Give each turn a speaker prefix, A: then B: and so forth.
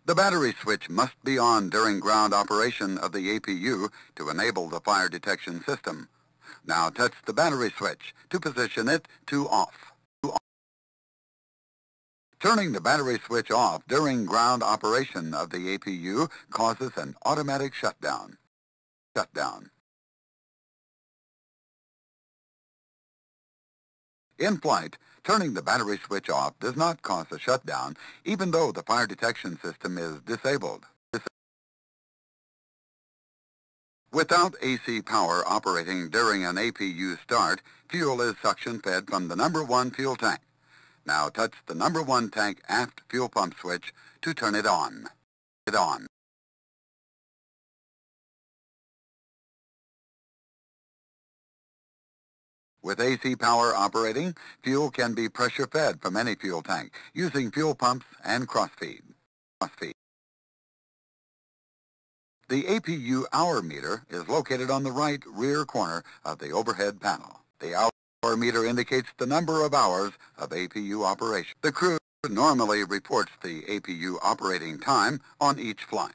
A: The battery switch must be on during ground operation of the APU to enable the fire detection system. Now touch the battery switch to position it to off. Turning the battery switch off during ground operation of the APU causes an automatic shutdown. In flight, turning the battery switch off does not cause a shutdown, even though the fire detection system is disabled. Without AC power operating during an APU start, fuel is suction-fed from the number 1 fuel tank. Now touch the number 1 tank aft fuel pump switch to turn it on. With AC power operating, fuel can be pressure-fed from any fuel tank using fuel pumps and crossfeed. The APU hour meter is located on the right rear corner of the overhead panel. The hour meter indicates the number of hours of APU operation. The crew normally reports the APU operating time on each flight.